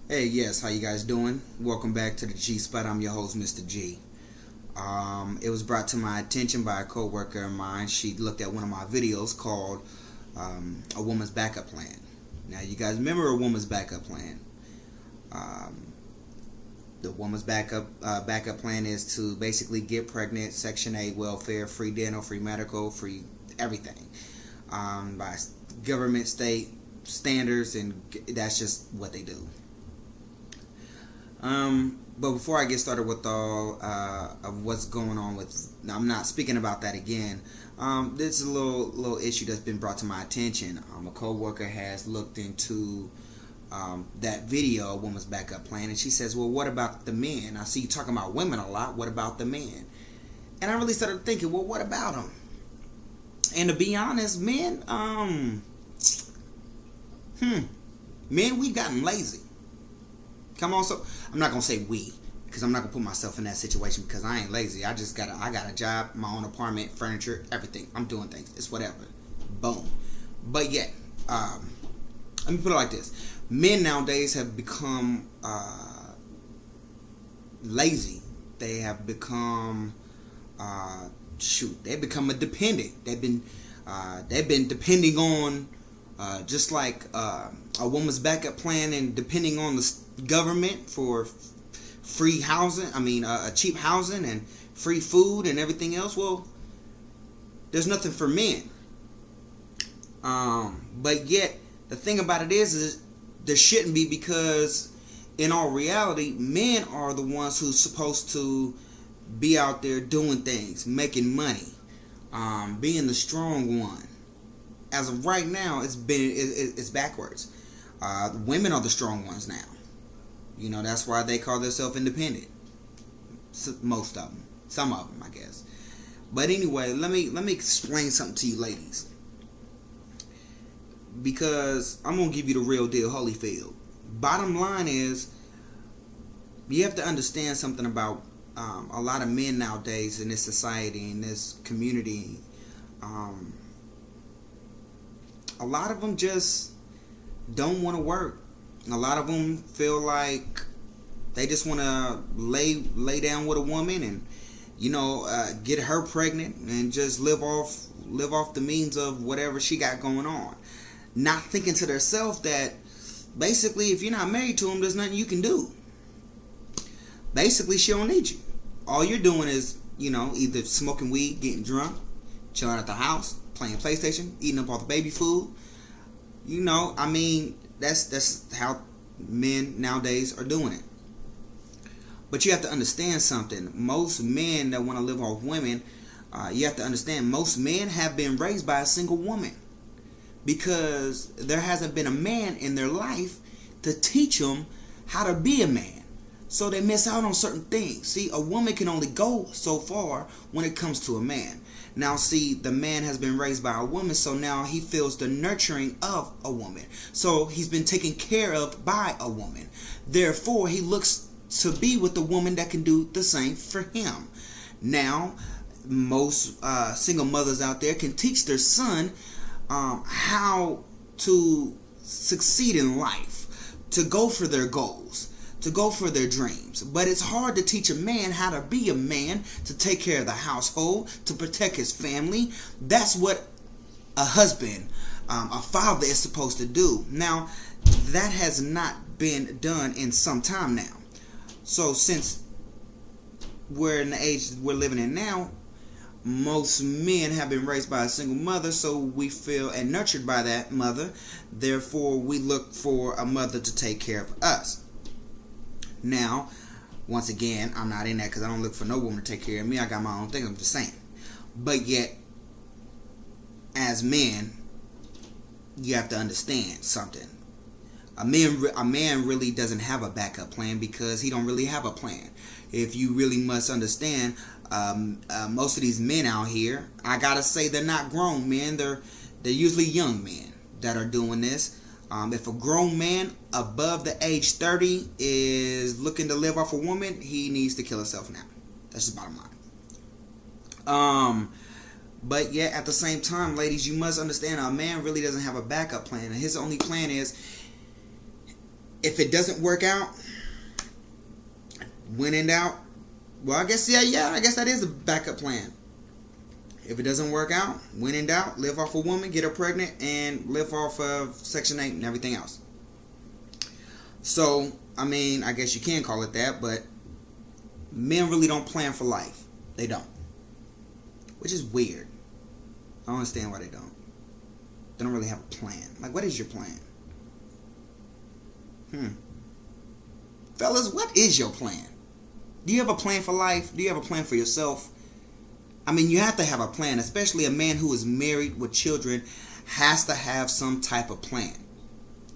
Hey, yes, how you guys doing? Welcome back to the G Spot. I'm your host, Mr. G. It was brought to my attention by a coworker of mine. She looked at one of my videos called A Woman's Backup Plan. Now, you guys remember A Woman's Backup Plan? The woman's backup plan is to basically get pregnant, Section 8 welfare, free dental, free medical, free everything by government, state standards, and that's just what they do. But before I get started with all of what's going on with, I'm not speaking about that again. This is a little issue that's been brought to my attention. A coworker has looked into that video, A Woman's Backup Plan, and she says, "Well, what about the men? I see you talking about women a lot. What about the men?" And I really started thinking, well, what about them? And to be honest, men, we've gotten lazy. Come on, so I'm not gonna say we, because I'm not gonna put myself in that situation because I ain't lazy. I got a job, my own apartment, furniture, everything. I'm doing things. It's whatever. Boom. But yet, let me put it like this: men nowadays have become lazy. They have become they've become a dependent. They've been depending on just like a woman's backup plan and depending on the government for free housing. Cheap housing and free food and everything else. Well, there's nothing for men. But yet, the thing about it is there shouldn't be, because in all reality, men are the ones who's supposed to be out there doing things, making money, being the strong one. As of right now, it's backwards. Women are the strong ones now. You know, that's why they call themselves independent. Most of them, some of them, I guess. But anyway, let me explain something to you, ladies, because I'm gonna give you the real deal, Holyfield. Bottom line is, you have to understand something about a lot of men nowadays in this society, in this community. A lot of them just don't want to work. A lot of them feel like they just want to lay down with a woman and, get her pregnant and just live off the means of whatever she got going on, not thinking to themselves that basically, if you're not married to him, there's nothing you can do. Basically, she don't need you. All you're doing is, either smoking weed, getting drunk, chilling at the house, playing PlayStation, eating up all the baby food. That's how men nowadays are doing it. But you have to understand something. Most men that want to live off women, you have to understand, most men have been raised by a single woman, because there hasn't been a man in their life to teach them how to be a man. So they miss out on certain things. See, a woman can only go so far when it comes to a man. Now, see, the man has been raised by a woman, so now he feels the nurturing of a woman. So he's been taken care of by a woman. Therefore, he looks to be with a woman that can do the same for him. Now, most single mothers out there can teach their son how to succeed in life, to go for their goals, to go for their dreams. But it's hard to teach a man how to be a man, to take care of the household, to protect his family. That's what a husband, a father is supposed to do. Now, that has not been done in some time now. So since we're in the age we're living in now, most men have been raised by a single mother, so we feel and nurtured by that mother. Therefore, we look for a mother to take care of us. Now, once again, I'm not in that because I don't look for no woman to take care of me. I got my own thing, I'm just saying. But yet, as men, you have to understand something. A man really doesn't have a backup plan because he don't really have a plan. If you really must understand, most of these men out here, I gotta say, they're not grown men. They're usually young men that are doing this. If a grown man above the age 30 is looking to live off a woman, he needs to kill himself now. That's just bottom line. But yet, at the same time, ladies, you must understand, a man really doesn't have a backup plan. And his only plan is, if it doesn't work out, when in doubt, well, I guess I guess that is a backup plan. If it doesn't work out, when in doubt, live off a woman, get her pregnant, and live off of Section 8 and everything else. So, I mean, I guess you can call it that, but men really don't plan for life. They don't. Which is weird. I don't understand why they don't. They don't really have a plan. Like, what is your plan? Fellas, what is your plan? Do you have a plan for life? Do you have a plan for yourself? I mean, you have to have a plan, especially a man who is married with children has to have some type of plan.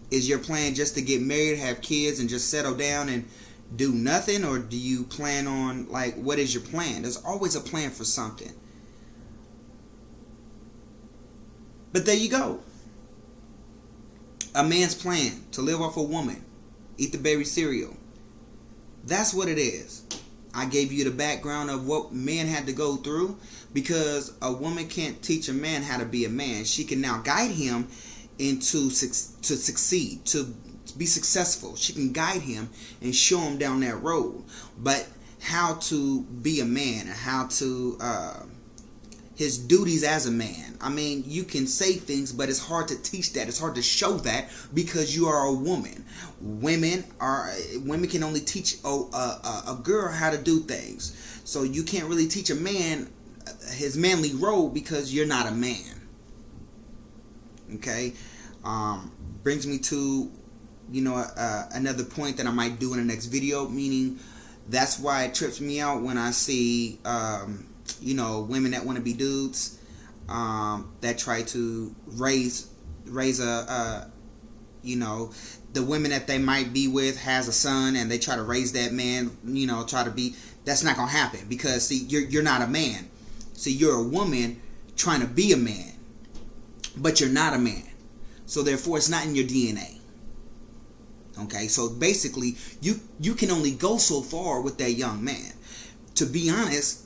Is your plan just to get married, have kids, and just settle down and do nothing? Or do you plan on, like, what is your plan? There's always a plan for something. But there you go. A man's plan to live off a woman, eat the berry cereal. That's what it is. I gave you the background of what men had to go through, because a woman can't teach a man how to be a man. She can now guide him into to succeed, to be successful. She can guide him and show him down that road. But how to be a man and how to his duties as a man. I mean, you can say things, but it's hard to teach that. It's hard to show that because you are a woman. Women can only teach a girl how to do things. So you can't really teach a man his manly role because you're not a man. Okay, brings me to another point that I might do in the next video. Meaning, that's why it trips me out when I see women that want to be dudes, that try to raise the women that they might be with has a son and they try to raise that man, that's not gonna happen because see, you're not a man. See, you're a woman trying to be a man, but you're not a man. So therefore it's not in your DNA. Okay, so basically you can only go so far with that young man. To be honest,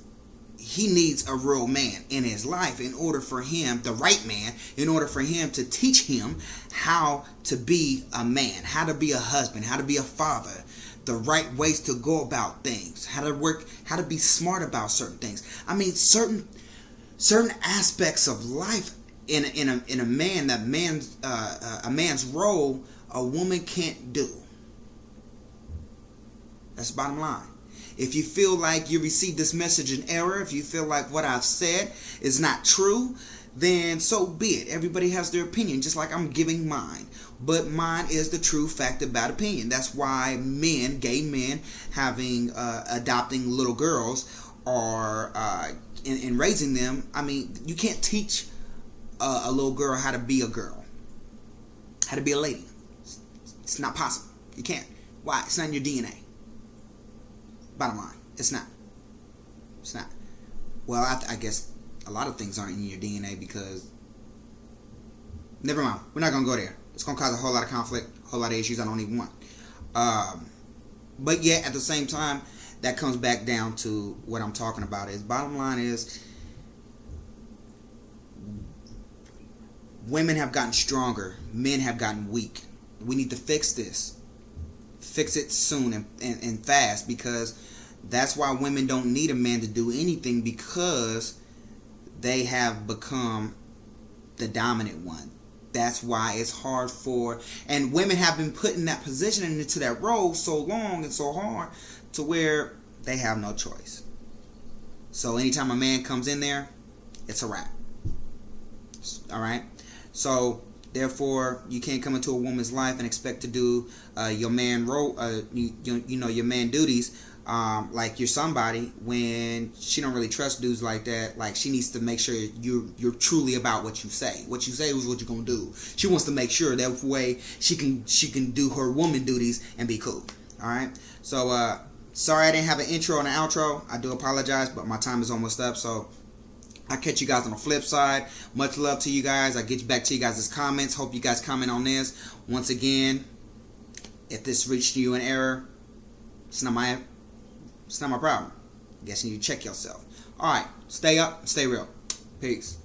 he needs a real man in his life in order for him, the right man, in order for him to teach him how to be a man, how to be a husband, how to be a father, the right ways to go about things, how to work, how to be smart about certain things. I mean, certain aspects of life in a man, a man's role, a woman can't do. That's the bottom line. If you feel like you received this message in error, if you feel like what I've said is not true, then so be it. Everybody has their opinion, just like I'm giving mine. But mine is the true fact about opinion. That's why men, gay men, adopting little girls or in raising them, I mean, you can't teach a little girl how to be a girl, how to be a lady. It's not possible. You can't. Why? It's not in your DNA. Bottom line, it's not. It's not. Well, I guess a lot of things aren't in your DNA because... Never mind. We're not going to go there. It's going to cause a whole lot of conflict, a whole lot of issues I don't even want. But yet, at the same time, that comes back down to what I'm talking about. Is bottom line is, women have gotten stronger. Men have gotten weak. We need to fix this. Fix it soon and fast, because that's why women don't need a man to do anything, because they have become the dominant one. That's why it's hard and women have been put in that position and into that role so long and so hard to where they have no choice. So anytime a man comes in there, it's a wrap. Alright? So therefore, you can't come into a woman's life and expect to do your man role, your man duties, like you're somebody, when she don't really trust dudes like that. Like, she needs to make sure you're truly about what you say. What you say is what you're gonna do. She wants to make sure that way she can do her woman duties and be cool. All right. So sorry I didn't have an intro and an outro. I do apologize, but my time is almost up. So I'll catch you guys on the flip side. Much love to you guys. I'll get back to you guys' comments. Hope you guys comment on this. Once again, if this reached you in error, it's not my problem. I guess you need to check yourself. Alright, stay up, stay real. Peace.